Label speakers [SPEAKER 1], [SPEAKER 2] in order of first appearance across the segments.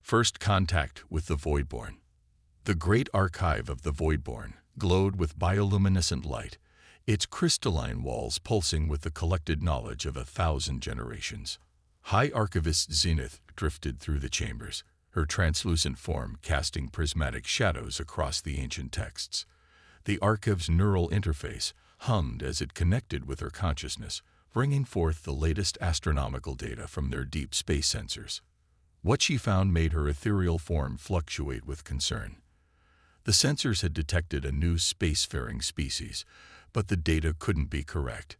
[SPEAKER 1] First contact with the Voidborn. The great archive of the Voidborn glowed with bioluminescent light, its crystalline walls pulsing with the collected knowledge of 1,000 generations. High Archivist Zenith drifted through the chambers, her translucent form casting prismatic shadows across the ancient texts. The Archive's neural interface hummed as it connected with her consciousness, bringing forth the latest astronomical data from their deep space sensors. What she found made her ethereal form fluctuate with concern. The sensors had detected a new spacefaring species, but the data couldn't be correct.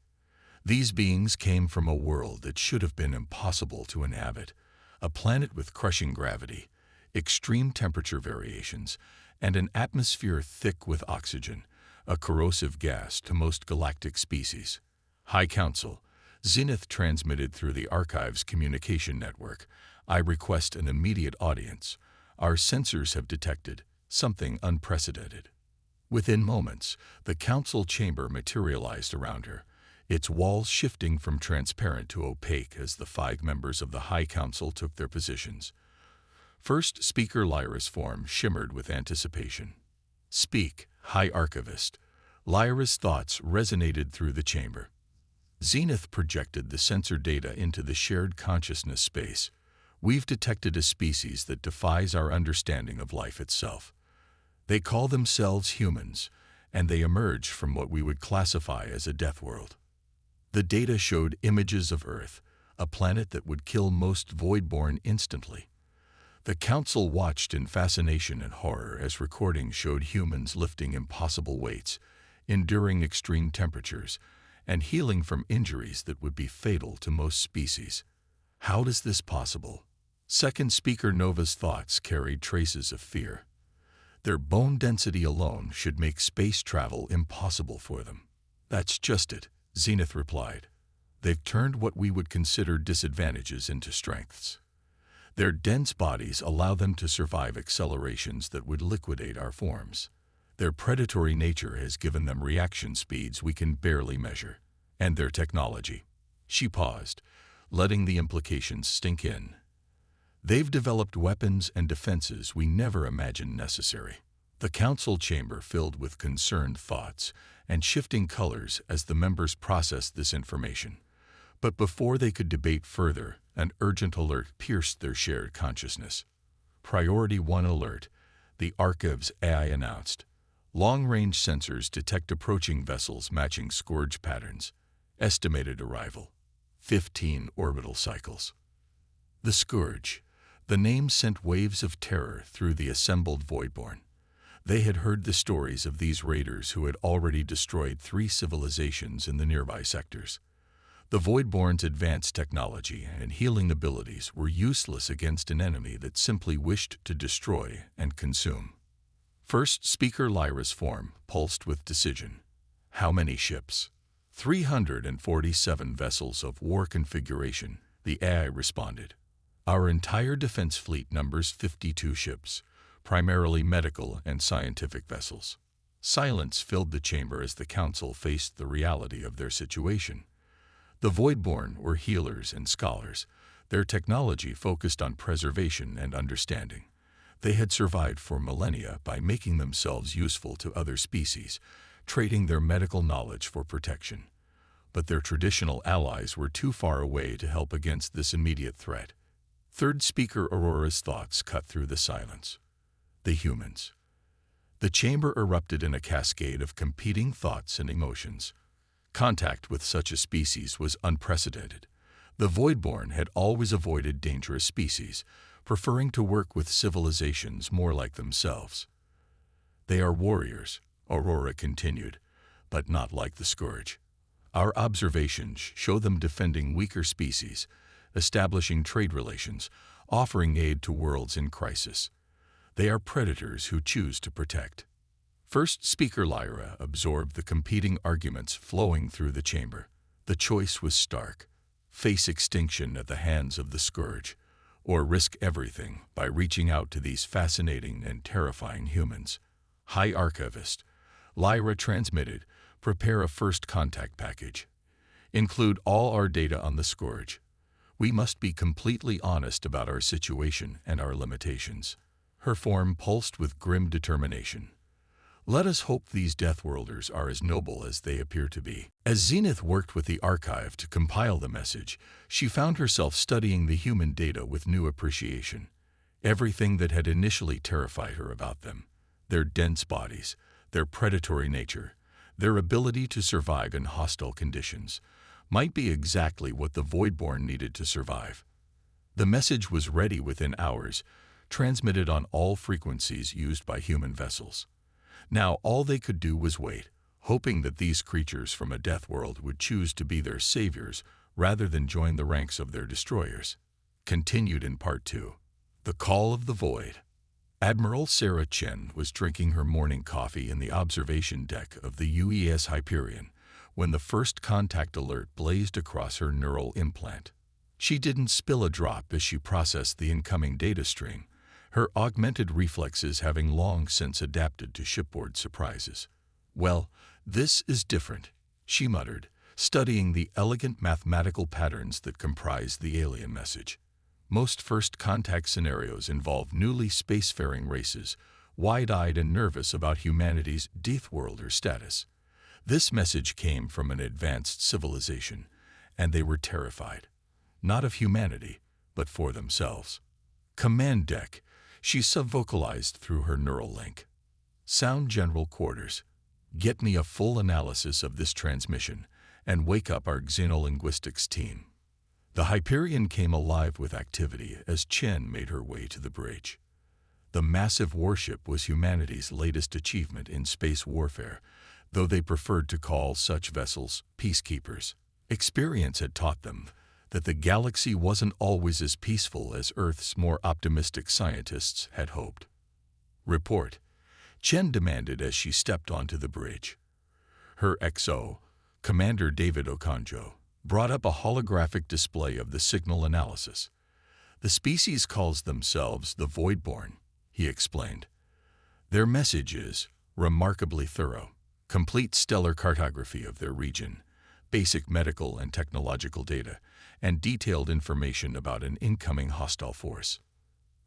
[SPEAKER 1] These beings came from a world that should have been impossible to inhabit, a planet with crushing gravity, extreme temperature variations, and an atmosphere thick with oxygen, a corrosive gas to most galactic species. High Council, Zenith transmitted through the Archive's communication network. I request an immediate audience. Our sensors have detected something unprecedented. Within moments, the council chamber materialized around her, its walls shifting from transparent to opaque as the 5 members of the High Council took their positions. First Speaker Lyra's form shimmered with anticipation. Speak, High Archivist. Lyra's thoughts resonated through the chamber. Zenith projected the sensor data into the shared consciousness space. We've detected a species that defies our understanding of life itself. They call themselves humans, and they emerge from what we would classify as a death world. The data showed images of Earth, a planet that would kill most Voidborn instantly. The Council watched in fascination and horror as recordings showed humans lifting impossible weights, enduring extreme temperatures, and healing from injuries that would be fatal to most species. How is this possible? Second Speaker Nova's thoughts carried traces of fear. Their bone density alone should make space travel impossible for them. That's just it, Zenith replied. They've turned what we would consider disadvantages into strengths. Their dense bodies allow them to survive accelerations that would liquidate our forms. Their predatory nature has given them reaction speeds we can barely measure. And their technology. She paused, letting the implications sink in. They've developed weapons and defenses we never imagined necessary. The council chamber filled with concerned thoughts and shifting colors as the members processed this information. But before they could debate further, an urgent alert pierced their shared consciousness. Priority 1 alert, the Archive's AI announced. Long-range sensors detect approaching vessels matching scourge patterns. Estimated arrival, 15 orbital cycles. The Scourge. The name sent waves of terror through the assembled Voidborn. They had heard the stories of these raiders who had already destroyed 3 civilizations in the nearby sectors. The Voidborn's advanced technology and healing abilities were useless against an enemy that simply wished to destroy and consume. First Speaker Lyra's form pulsed with decision. How many ships? 347 vessels of war configuration, the AI responded. Our entire defense fleet numbers 52 ships, primarily medical and scientific vessels. Silence filled the chamber as the council faced the reality of their situation. The Voidborn were healers and scholars. Their technology focused on preservation and understanding. They had survived for millennia by making themselves useful to other species, trading their medical knowledge for protection. But their traditional allies were too far away to help against this immediate threat. Third Speaker Aurora's thoughts cut through the silence. The humans. The chamber erupted in a cascade of competing thoughts and emotions. Contact with such a species was unprecedented. The Voidborn had always avoided dangerous species, preferring to work with civilizations more like themselves. They are warriors, Aurora continued, but not like the Scourge. Our observations show them defending weaker species, establishing trade relations, offering aid to worlds in crisis. They are predators who choose to protect. First Speaker Lyra absorbed the competing arguments flowing through the chamber. The choice was stark. Face extinction at the hands of the Scourge, or risk everything by reaching out to these fascinating and terrifying humans. High Archivist. Lyra transmitted, prepare a first contact package. Include all our data on the Scourge. We must be completely honest about our situation and our limitations. Her form pulsed with grim determination. Let us hope these Deathworlders are as noble as they appear to be. As Zenith worked with the archive to compile the message, she found herself studying the human data with new appreciation. Everything that had initially terrified her about them, their dense bodies, their predatory nature, their ability to survive in hostile conditions, might be exactly what the Voidborn needed to survive. The message was ready within hours, transmitted on all frequencies used by human vessels. Now all they could do was wait, hoping that these creatures from a death world would choose to be their saviors rather than join the ranks of their destroyers. Continued in Part 2. The Call of the Void. Admiral Sarah Chen was drinking her morning coffee in the observation deck of the UES Hyperion when the first contact alert blazed across her neural implant. She didn't spill a drop as she processed the incoming data stream, her augmented reflexes having long since adapted to shipboard surprises. "Well, this is different," she muttered, studying the elegant mathematical patterns that comprise the alien message. Most first contact scenarios involve newly spacefaring races, wide-eyed and nervous about humanity's Deathworlder status. This message came from an advanced civilization, and they were terrified, not of humanity, but for themselves. "Command deck," she sub-vocalized through her neural link. "Sound General Quarters. Get me a full analysis of this transmission, and wake up our xenolinguistics team." The Hyperion came alive with activity as Chen made her way to the bridge. The massive warship was humanity's latest achievement in space warfare, though they preferred to call such vessels peacekeepers. Experience had taught them that the galaxy wasn't always as peaceful as Earth's more optimistic scientists had hoped. "Report," Chen demanded as she stepped onto the bridge. Her XO, Commander David Okonjo, brought up a holographic display of the signal analysis. "The species calls themselves the Voidborn," he explained. "Their message is remarkably thorough, complete stellar cartography of their region, basic medical and technological data, and detailed information about an incoming hostile force."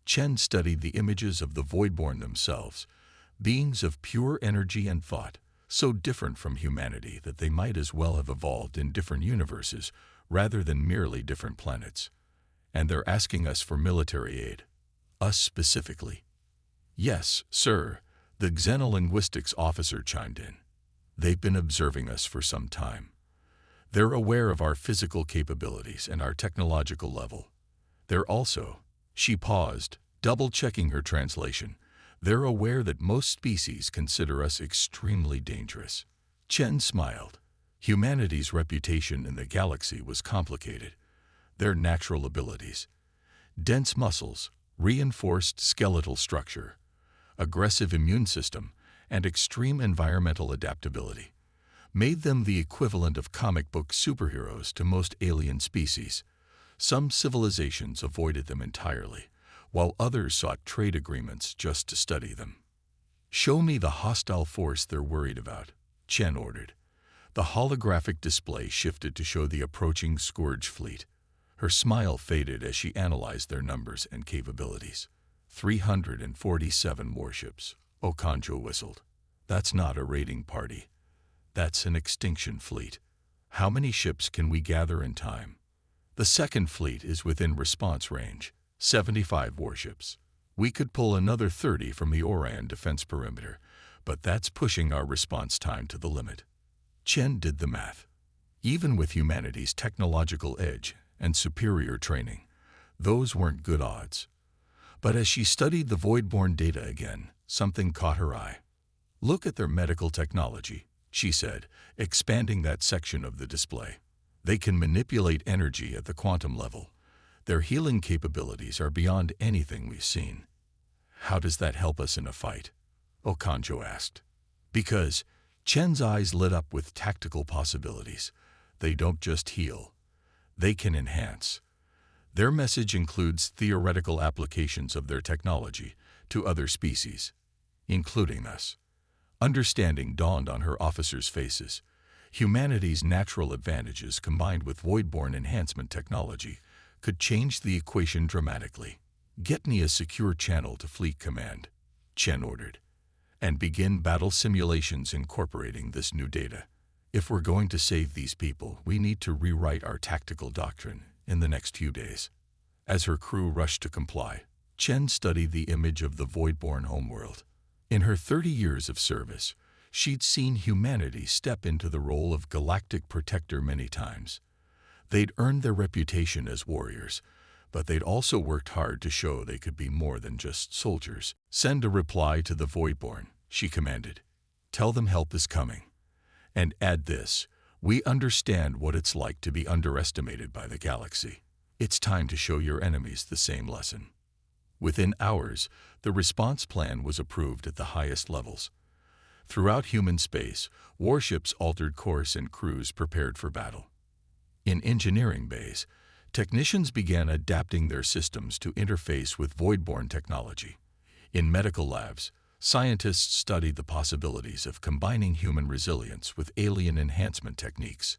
[SPEAKER 1] Chen studied the images of the Voidborn themselves, beings of pure energy and thought, so different from humanity that they might as well have evolved in different universes rather than merely different planets. "And they're asking us for military aid. Us specifically." "Yes, sir," the xenolinguistics officer chimed in. "They've been observing us for some time. They're aware of our physical capabilities and our technological level. They're also," she paused, double-checking her translation, "they're aware that most species consider us extremely dangerous." Chen smiled. Humanity's reputation in the galaxy was complicated. Their natural abilities, dense muscles, reinforced skeletal structure, aggressive immune system, and extreme environmental adaptability, made them the equivalent of comic book superheroes to most alien species. Some civilizations avoided them entirely, while others sought trade agreements just to study them. "Show me the hostile force they're worried about," Chen ordered. The holographic display shifted to show the approaching Scourge fleet. Her smile faded as she analyzed their numbers and capabilities. 347 warships, Okonjo whistled. "That's not a raiding party. That's an extinction fleet. How many ships can we gather in time?" "The second fleet is within response range, 75 warships. We could pull another 30 from the Orion defense perimeter, but that's pushing our response time to the limit." Chen did the math. Even with humanity's technological edge and superior training, those weren't good odds. But as she studied the Voidborn data again, something caught her eye. "Look at their medical technology," she said, expanding that section of the display. "They can manipulate energy at the quantum level. Their healing capabilities are beyond anything we've seen." "How does that help us in a fight?" Okonjo asked. "Because," Chen's eyes lit up with tactical possibilities, "they don't just heal. They can enhance. Their message includes theoretical applications of their technology to other species, including us." Understanding dawned on her officers' faces. Humanity's natural advantages combined with Voidborn enhancement technology could change the equation dramatically. "Get me a secure channel to Fleet Command," Chen ordered, "and begin battle simulations incorporating this new data. If we're going to save these people, we need to rewrite our tactical doctrine in the next few days." As her crew rushed to comply, Chen studied the image of the Voidborn homeworld. In her 30 years of service, she'd seen humanity step into the role of galactic protector many times. They'd earned their reputation as warriors, but they'd also worked hard to show they could be more than just soldiers. "Send a reply to the Voidborn," she commanded. "Tell them help is coming. And add this: we understand what it's like to be underestimated by the galaxy. It's time to show your enemies the same lesson." Within hours, the response plan was approved at the highest levels. Throughout human space, warships altered course and crews prepared for battle. In engineering bays, technicians began adapting their systems to interface with Voidborn technology. In medical labs, scientists studied the possibilities of combining human resilience with alien enhancement techniques.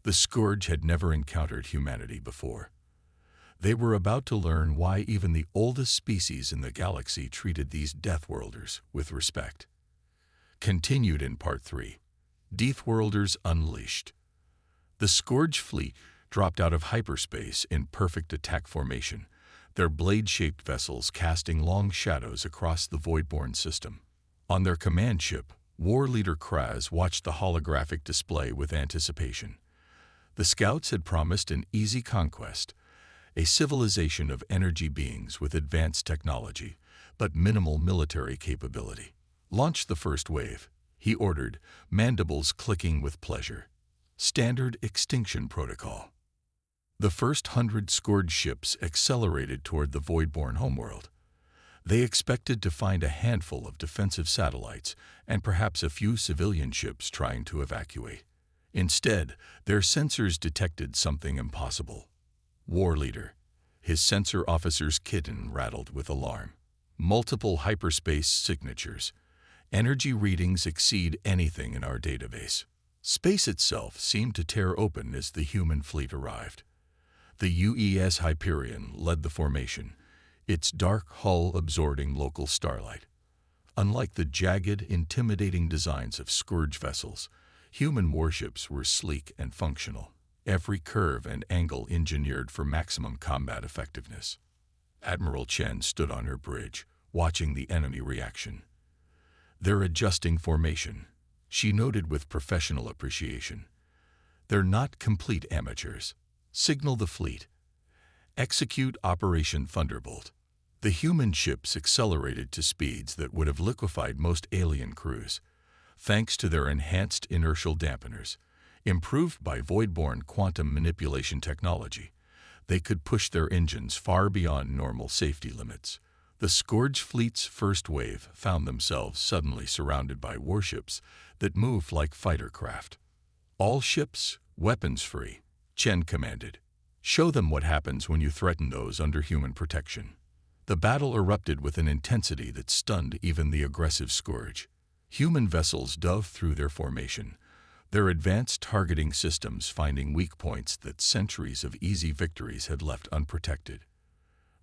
[SPEAKER 1] The Scourge had never encountered humanity before. They were about to learn why even the oldest species in the galaxy treated these Deathworlders with respect. Continued in Part 3, Deathworlders Unleashed. The Scourge fleet dropped out of hyperspace in perfect attack formation, their blade-shaped vessels casting long shadows across the Voidborn system. On their command ship, War Leader Kraz watched the holographic display with anticipation. The scouts had promised an easy conquest, a civilization of energy beings with advanced technology, but minimal military capability. "Launch the first wave," he ordered, mandibles clicking with pleasure. Standard extinction protocol. The first 100 Scourge ships accelerated toward the Voidborn homeworld. They expected to find a handful of defensive satellites and perhaps a few civilian ships trying to evacuate. Instead, their sensors detected something impossible. War Leader, his sensor officer's kitten rattled with alarm. Multiple hyperspace signatures. Energy readings exceed anything in our database. Space itself seemed to tear open as the human fleet arrived. The UES Hyperion led the formation, its dark hull absorbing local starlight. Unlike the jagged, intimidating designs of Scourge vessels, human warships were sleek and functional, every curve and angle engineered for maximum combat effectiveness. Admiral Chen stood on her bridge, watching the enemy reaction. "They're adjusting formation," she noted with professional appreciation. "They're not complete amateurs. Signal the fleet. Execute Operation Thunderbolt." The human ships accelerated to speeds that would have liquefied most alien crews. Thanks to their enhanced inertial dampeners, improved by Voidborn quantum manipulation technology, they could push their engines far beyond normal safety limits. The Scourge fleet's first wave found themselves suddenly surrounded by warships that moved like fighter craft. "All ships, weapons free," Chen commanded. "Show them what happens when you threaten those under human protection." The battle erupted with an intensity that stunned even the aggressive Scourge. Human vessels dove through their formation, their advanced targeting systems finding weak points that centuries of easy victories had left unprotected.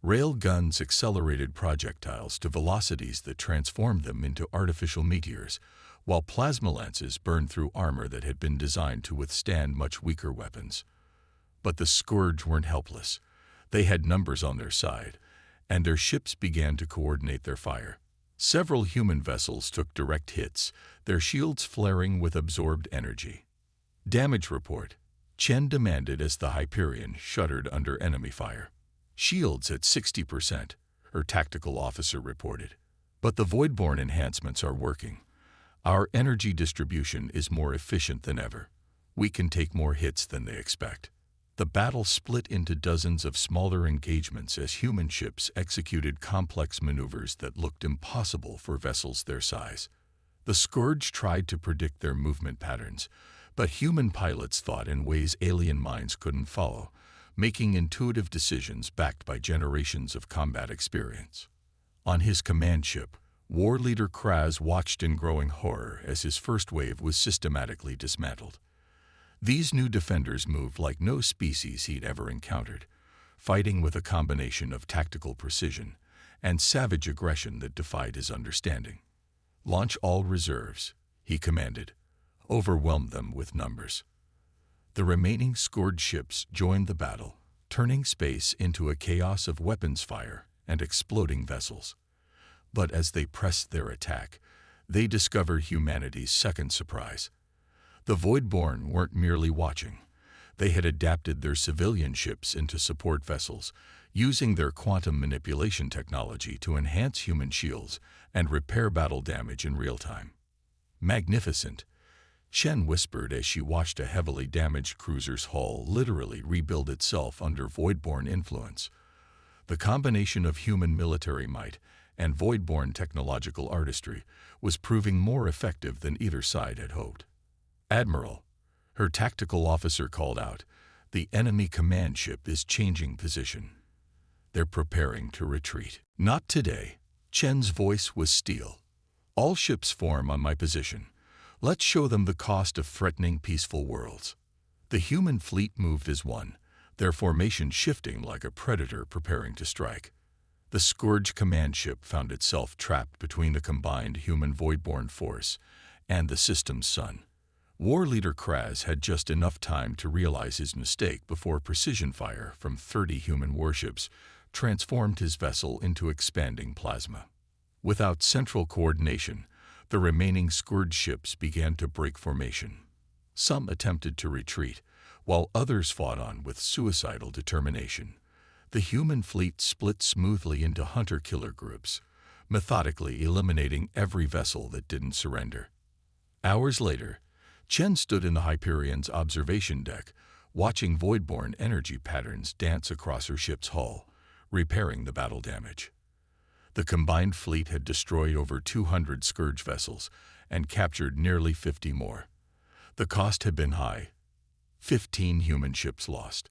[SPEAKER 1] Rail guns accelerated projectiles to velocities that transformed them into artificial meteors, while plasma lances burned through armor that had been designed to withstand much weaker weapons. But the Scourge weren't helpless. They had numbers on their side, and their ships began to coordinate their fire. Several human vessels took direct hits, their shields flaring with absorbed energy. "Damage report," Chen demanded as the Hyperion shuddered under enemy fire. "Shields at 60%, her tactical officer reported. "But the Voidborn enhancements are working. Our energy distribution is more efficient than ever. We can take more hits than they expect." The battle split into dozens of smaller engagements as human ships executed complex maneuvers that looked impossible for vessels their size. The Scourge tried to predict their movement patterns, but human pilots thought in ways alien minds couldn't follow, making intuitive decisions backed by generations of combat experience. On his command ship, War Leader Kraz watched in growing horror as his first wave was systematically dismantled. These new defenders moved like no species he'd ever encountered, fighting with a combination of tactical precision and savage aggression that defied his understanding. "Launch all reserves," he commanded. "Overwhelm them with numbers." The remaining Scourge ships joined the battle, turning space into a chaos of weapons fire and exploding vessels. But as they pressed their attack, they discovered humanity's second surprise. The Voidborn weren't merely watching. They had adapted their civilian ships into support vessels, using their quantum manipulation technology to enhance human shields and repair battle damage in real time. "Magnificent," Chen whispered as she watched a heavily damaged cruiser's hull literally rebuild itself under Voidborn influence. The combination of human military might and Voidborn technological artistry was proving more effective than either side had hoped. "Admiral," her tactical officer called out, "the enemy command ship is changing position. They're preparing to retreat." "Not today." Chen's voice was steel. "All ships form on my position. Let's show them the cost of threatening peaceful worlds." The human fleet moved as one, their formation shifting like a predator preparing to strike. The Scourge command ship found itself trapped between the combined human Voidborn force and the system's sun. War leader Kraz had just enough time to realize his mistake before precision fire from 30 human warships transformed his vessel into expanding plasma. Without central coordination, the remaining Scourge ships began to break formation. Some attempted to retreat, while others fought on with suicidal determination. The human fleet split smoothly into hunter-killer groups, methodically eliminating every vessel that didn't surrender. Hours later, Chen stood in the Hyperion's observation deck, watching Voidborn energy patterns dance across her ship's hull, repairing the battle damage. The combined fleet had destroyed over 200 Scourge vessels and captured nearly 50 more. The cost had been high. 15 human ships lost,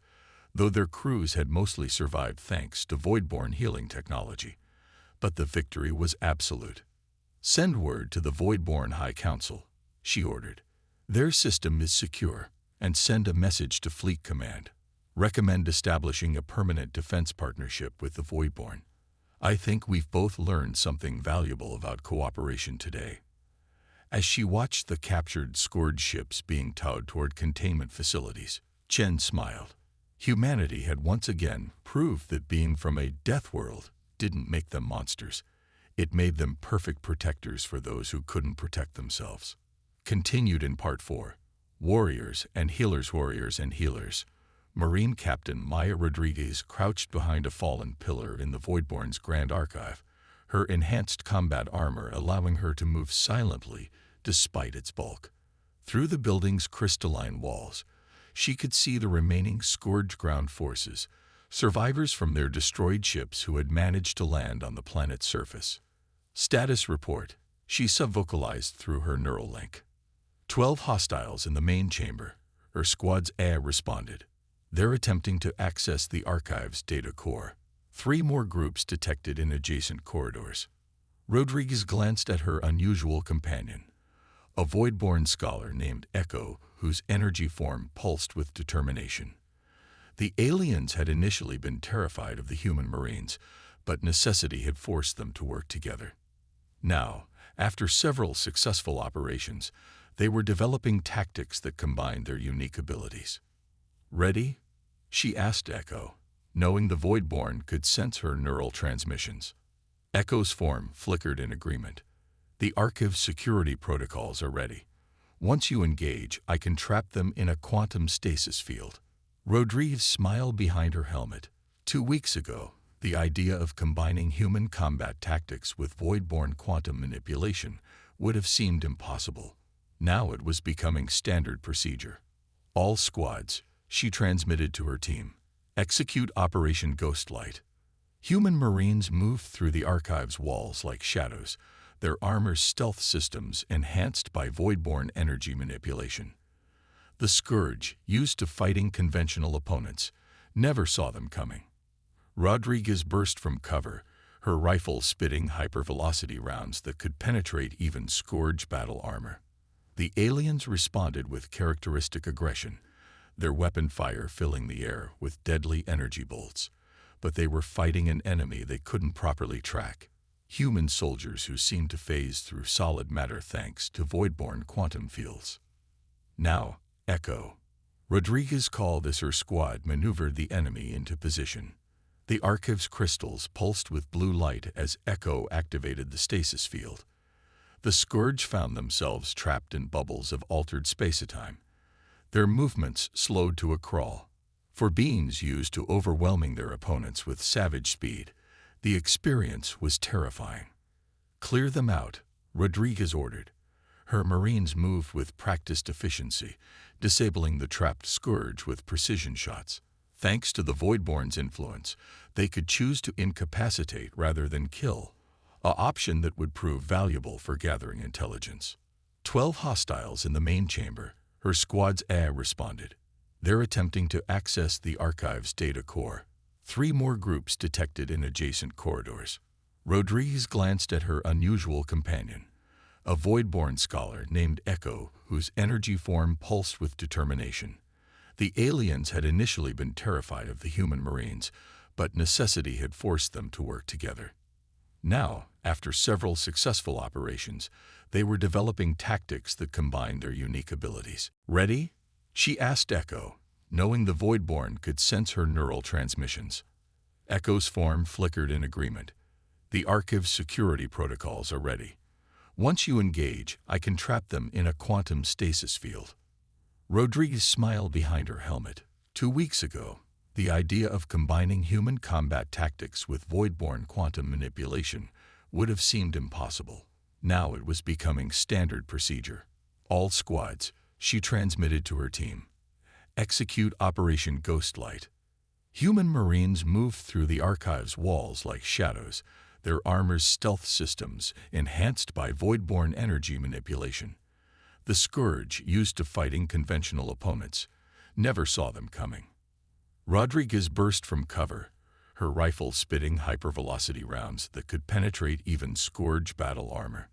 [SPEAKER 1] though their crews had mostly survived thanks to Voidborn healing technology. But the victory was absolute. "Send word to the Voidborn High Council," she ordered. "Their system is secure, and send a message to Fleet Command. Recommend establishing a permanent defense partnership with the Voidborn. I think we've both learned something valuable about cooperation today." As she watched the captured Scourge ships being towed toward containment facilities, Chen smiled. Humanity had once again proved that being from a death world didn't make them monsters. It made them perfect protectors for those who couldn't protect themselves. Continued in Part 4, Warriors and Healers. Warriors and Healers. Marine Captain Maya Rodriguez crouched behind a fallen pillar in the Voidborn's Grand Archive, her enhanced combat armor allowing her to move silently despite its bulk. Through the building's crystalline walls, she could see the remaining Scourge ground forces, survivors from their destroyed ships who had managed to land on the planet's surface. "Status report," she subvocalized through her neural link. 12 hostiles in the main chamber, her squad's AI responded. "They're attempting to access the Archive's data core." 3 more groups detected in adjacent corridors. Rodriguez glanced at her unusual companion, a Voidborn scholar named Echo, whose energy form pulsed with determination. The aliens had initially been terrified of the human Marines, but necessity had forced them to work together. Now, after several successful operations, they were developing tactics that combined their unique abilities. "Ready?" she asked Echo, knowing the Voidborn could sense her neural transmissions. Echo's form flickered in agreement. "The Archive's security protocols are ready. Once you engage, I can trap them in a quantum stasis field." Rodriguez smiled behind her helmet. 2 weeks ago, the idea of combining human combat tactics with Voidborn quantum manipulation would have seemed impossible. Now it was becoming standard procedure. "All squads," she transmitted to her team, "execute Operation Ghostlight." Human Marines moved through the Archive's walls like shadows, their armor's stealth systems enhanced by Voidborn energy manipulation. The Scourge, used to fighting conventional opponents, never saw them coming. Rodriguez burst from cover, her rifle spitting hypervelocity rounds that could penetrate even Scourge battle armor. The aliens responded with characteristic aggression, their weapon fire filling the air with deadly energy bolts. but they were fighting an enemy they couldn't properly track. Human soldiers who seemed to phase through solid matter thanks to void-borne quantum fields. Now, Echo. Rodriguez called as her squad maneuvered the enemy into position. The Archive's crystals pulsed with blue light as Echo activated the stasis field. The Scourge found themselves trapped in bubbles of altered space-time. Their movements slowed to a crawl. For beings used to overwhelming their opponents with savage speed, the experience was terrifying. "Clear them out," Rodriguez ordered. Her Marines moved with practiced efficiency, disabling the trapped Scourge with precision shots. Thanks to the Voidborn's influence, they could choose to incapacitate rather than kill, an option that would prove valuable for gathering intelligence. 12 hostiles in the main chamber, her squad's AI responded. They're attempting to access the Archive's data core. 3 more groups detected in adjacent corridors. Rodriguez glanced at her unusual companion, a void-born scholar named Echo, whose energy form pulsed with determination. The aliens had initially been terrified of the human Marines, but necessity had forced them to work together. Now, after several successful operations, they were developing tactics that combined their unique abilities. "Ready?" she asked Echo, knowing the Voidborn could sense her neural transmissions. Echo's form flickered in agreement. "The Archive's security protocols are ready. Once you engage, I can trap them in a quantum stasis field." Rodriguez smiled behind her helmet. 2 weeks ago, the idea of combining human combat tactics with void-borne quantum manipulation would have seemed impossible. Now it was becoming standard procedure. "All squads," she transmitted to her team, "execute Operation Ghostlight." Human Marines moved through the Archive's walls like shadows, their armor's stealth systems enhanced by void-borne energy manipulation. The Scourge, used to fighting conventional opponents, never saw them coming. Rodriguez burst from cover, her rifle spitting hypervelocity rounds that could penetrate even Scourge battle armor.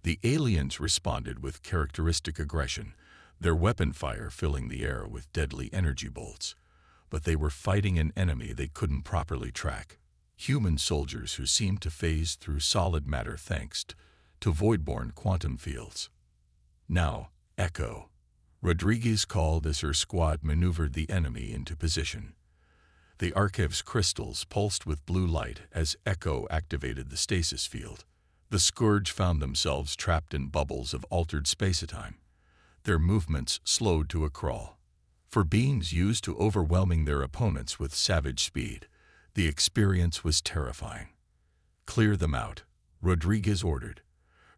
[SPEAKER 1] The aliens responded with characteristic aggression, their weapon fire filling the air with deadly energy bolts. But they were fighting an enemy they couldn't properly track. Human soldiers who seemed to phase through solid matter thanks to void-borne quantum fields. Now, Echo. Rodriguez called as her squad maneuvered the enemy into position. The Archive's crystals pulsed with blue light as Echo activated the stasis field. The Scourge found themselves trapped in bubbles of altered space-time. Their movements slowed to a crawl. For beings used to overwhelming their opponents with savage speed, the experience was terrifying. "Clear them out," Rodriguez ordered.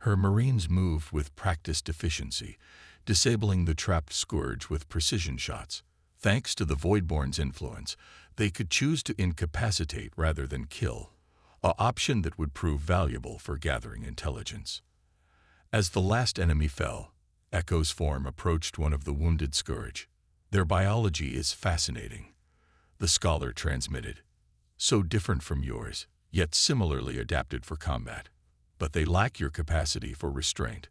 [SPEAKER 1] Her Marines moved with practiced efficiency, disabling the trapped Scourge with precision shots. Thanks to the Voidborn's influence, they could choose to incapacitate rather than kill, an option that would prove valuable for gathering intelligence. As the last enemy fell, Echo's form approached one of the wounded Scourge. "Their biology is fascinating," the scholar transmitted. "So different from yours, yet similarly adapted for combat. But they lack your capacity for restraint."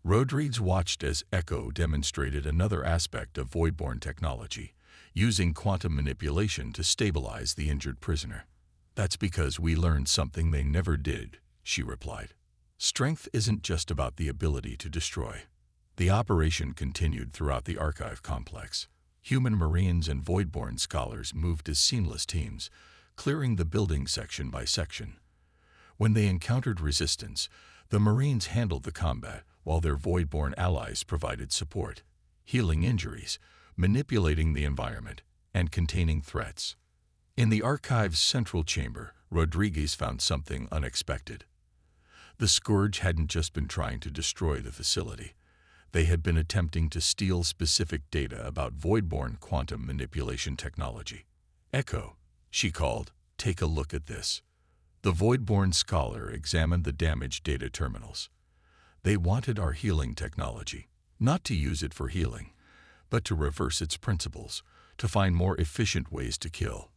[SPEAKER 1] Rodriguez watched as Echo demonstrated another aspect of void-borne technology, using quantum manipulation to stabilize the injured prisoner. "That's because we learned something they never did," she replied. "Strength isn't just about the ability to destroy." The operation continued throughout the Archive complex. Human Marines and void-borne scholars moved as seamless teams, clearing the building section by section. When they encountered resistance, the Marines handled the combat, while their void-borne allies provided support, healing injuries, manipulating the environment, and containing threats. In the Archive's central chamber, Rodriguez found something unexpected. The Scourge hadn't just been trying to destroy the facility. They had been attempting to steal specific data about void-borne quantum manipulation technology. "Echo," she called, "take a look at this." The void-borne scholar examined the damaged data terminals. "They wanted our healing technology, not to use it for healing, but to reverse its principles, to find more efficient ways to kill."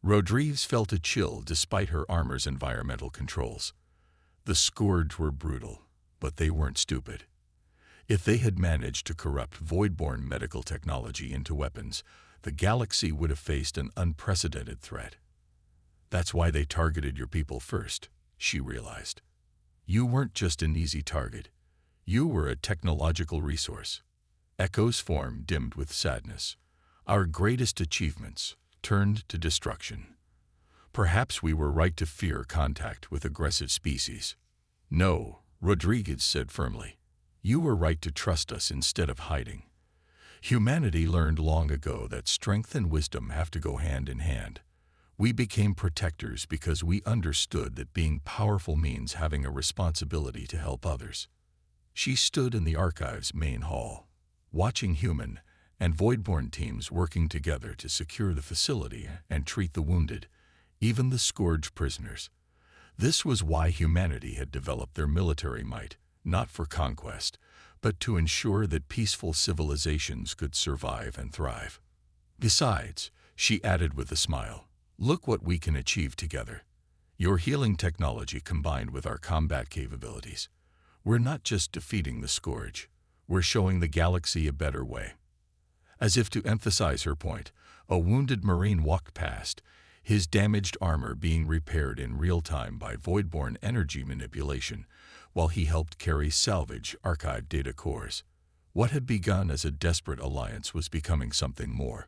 [SPEAKER 1] Rodriguez felt a chill despite her armor's environmental controls. The Scourge were brutal, but they weren't stupid. If they had managed to corrupt void-borne medical technology into weapons, the galaxy would have faced an unprecedented threat. That's why they targeted your people first, she realized. You weren't just an easy target. You were a technological resource. Echo's form dimmed with sadness. Our greatest achievements turned to destruction. Perhaps we were right to fear contact with aggressive species. No, Rodriguez said firmly. You were right to trust us instead of hiding. Humanity learned long ago that strength and wisdom have to go hand in hand. We became protectors because we understood that being powerful means having a responsibility to help others. She stood in the archive's main hall, watching human and voidborn teams working together to secure the facility and treat the wounded, even the scourged prisoners. This was why humanity had developed their military might, not for conquest, but to ensure that peaceful civilizations could survive and thrive. Besides, she added with a smile, look what we can achieve together. Your healing technology combined with our combat capabilities. We're not just defeating the scourge, we're showing the galaxy a better way. As if to emphasize her point, a wounded Marine walked past, his damaged armor being repaired in real time by voidborn energy manipulation, while he helped carry salvage archived data cores. What had begun as a desperate alliance was becoming something more,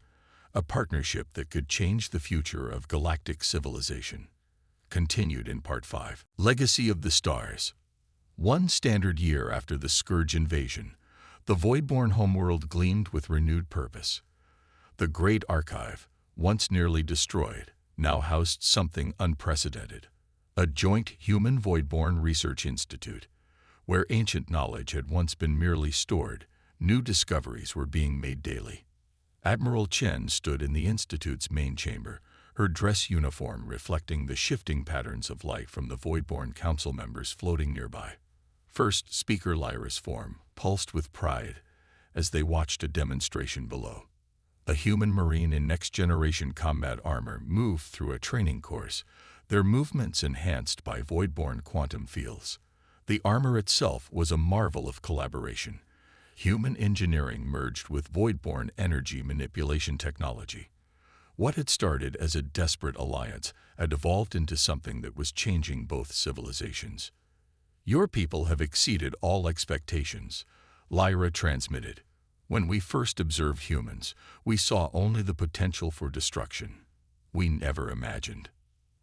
[SPEAKER 1] a partnership that could change the future of galactic civilization. Continued in Part 5. Legacy of the Stars. One standard year after the Scourge invasion, the voidborn homeworld gleamed with renewed purpose. The Great Archive, once nearly destroyed, now housed something unprecedented, a joint human-voidborn research institute. Where ancient knowledge had once been merely stored, new discoveries were being made daily. Admiral Chen stood in the institute's main chamber, her dress uniform reflecting the shifting patterns of light from the voidborn council members floating nearby. First Speaker Lyra's form pulsed with pride as they watched a demonstration below. A human marine in next-generation combat armor moved through a training course, their movements enhanced by voidborn quantum fields. The armor itself was a marvel of collaboration. Human engineering merged with voidborn energy manipulation technology. What had started as a desperate alliance had evolved into something that was changing both civilizations. Your people have exceeded all expectations, Lyra transmitted. When we first observed humans, we saw only the potential for destruction. We never imagined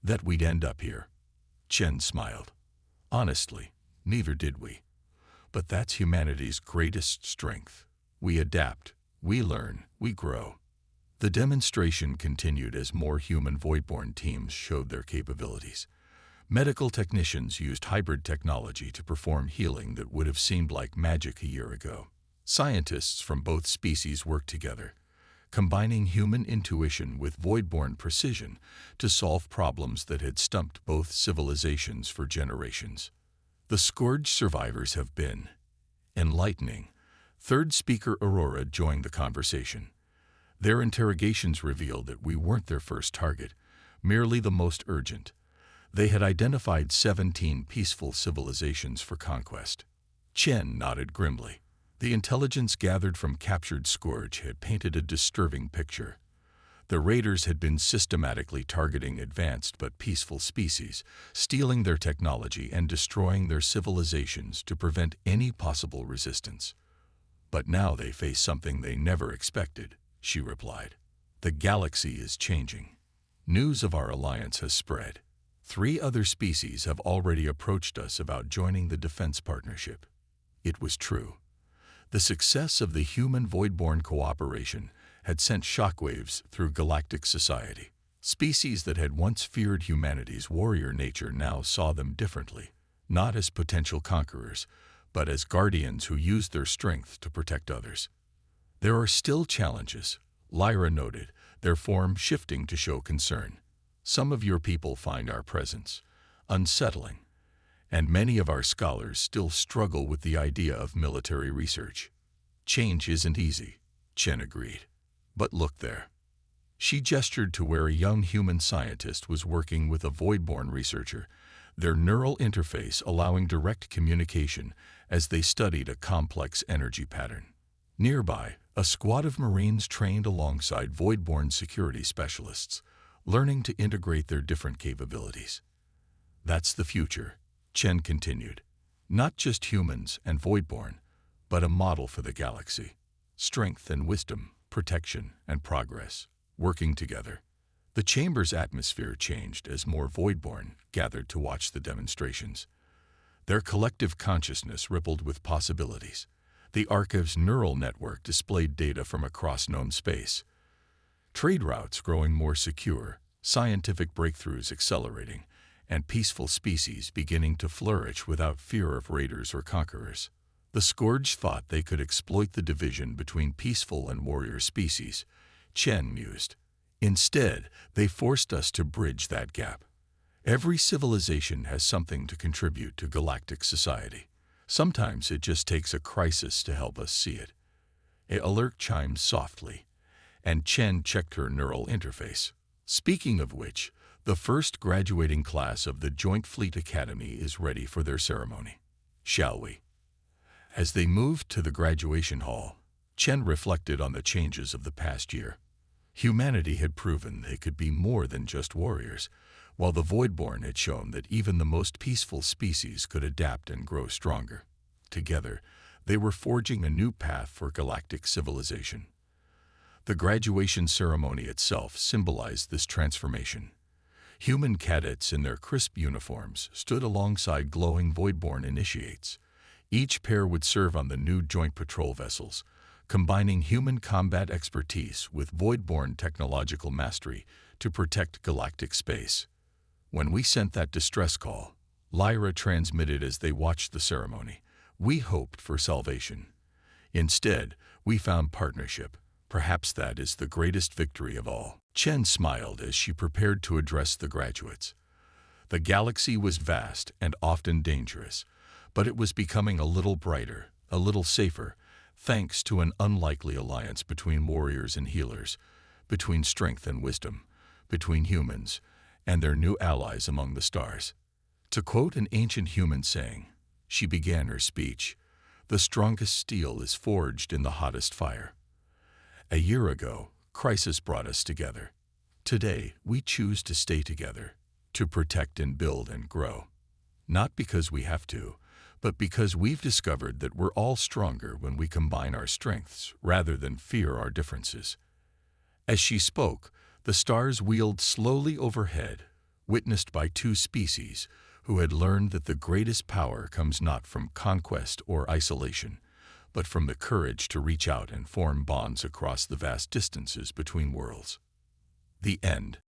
[SPEAKER 1] that we'd end up here. Chen smiled. Honestly, neither did we. But that's humanity's greatest strength. We adapt, we learn, we grow. The demonstration continued as more human voidborn teams showed their capabilities. Medical technicians used hybrid technology to perform healing that would have seemed like magic a year ago. Scientists from both species worked together, combining human intuition with voidborn precision to solve problems that had stumped both civilizations for generations. The Scourge survivors have been enlightening. Third Speaker Aurora joined the conversation. Their interrogations revealed that we weren't their first target, merely the most urgent. They had identified 17 peaceful civilizations for conquest. Chen nodded grimly. The intelligence gathered from captured Scourge had painted a disturbing picture. The raiders had been systematically targeting advanced but peaceful species, stealing their technology and destroying their civilizations to prevent any possible resistance. But now they face something they never expected, she replied. The galaxy is changing. News of our alliance has spread. 3 other species have already approached us about joining the defense partnership. It was true. The success of the human voidborn cooperation had sent shockwaves through galactic society. Species that had once feared humanity's warrior nature now saw them differently, not as potential conquerors, but as guardians who used their strength to protect others. There are still challenges, Lyra noted, their form shifting to show concern. Some of your people find our presence unsettling, and many of our scholars still struggle with the idea of military research. Change isn't easy, Chen agreed. But look there. She gestured to where a young human scientist was working with a voidborn researcher, their neural interface allowing direct communication as they studied a complex energy pattern. Nearby, a squad of Marines trained alongside voidborn security specialists, learning to integrate their different capabilities. That's the future, Chen continued. Not just humans and Voidborn, but a model for the galaxy. Strength and wisdom, protection and progress, working together. The chamber's atmosphere changed as more Voidborn gathered to watch the demonstrations. Their collective consciousness rippled with possibilities. The Archive's neural network displayed data from across known space. Trade routes growing more secure, scientific breakthroughs accelerating, and peaceful species beginning to flourish without fear of raiders or conquerors. The Scourge thought they could exploit the division between peaceful and warrior species, Chen mused. Instead, they forced us to bridge that gap. Every civilization has something to contribute to galactic society. Sometimes it just takes a crisis to help us see it. An alert chimed softly, and Chen checked her neural interface. Speaking of which, the first graduating class of the Joint Fleet Academy is ready for their ceremony. Shall we? As they moved to the graduation hall, Chen reflected on the changes of the past year. Humanity had proven they could be more than just warriors, while the Voidborn had shown that even the most peaceful species could adapt and grow stronger. Together, they were forging a new path for galactic civilization. The graduation ceremony itself symbolized this transformation. Human cadets in their crisp uniforms stood alongside glowing Voidborn initiates. Each pair would serve on the new joint patrol vessels, combining human combat expertise with Voidborn technological mastery to protect galactic space. When we sent that distress call, Lyra transmitted as they watched the ceremony, we hoped for salvation. Instead, we found partnership. Perhaps that is the greatest victory of all. Chen smiled as she prepared to address the graduates. The galaxy was vast and often dangerous, but it was becoming a little brighter, a little safer, thanks to an unlikely alliance between warriors and healers, between strength and wisdom, between humans and their new allies among the stars. To quote an ancient human saying, she began her speech, "The strongest steel is forged in the hottest fire." A year ago, crisis brought us together. Today, we choose to stay together, to protect and build and grow. Not because we have to, but because we've discovered that we're all stronger when we combine our strengths rather than fear our differences. As she spoke, the stars wheeled slowly overhead, witnessed by two species who had learned that the greatest power comes not from conquest or isolation, but from the courage to reach out and form bonds across the vast distances between worlds. The end.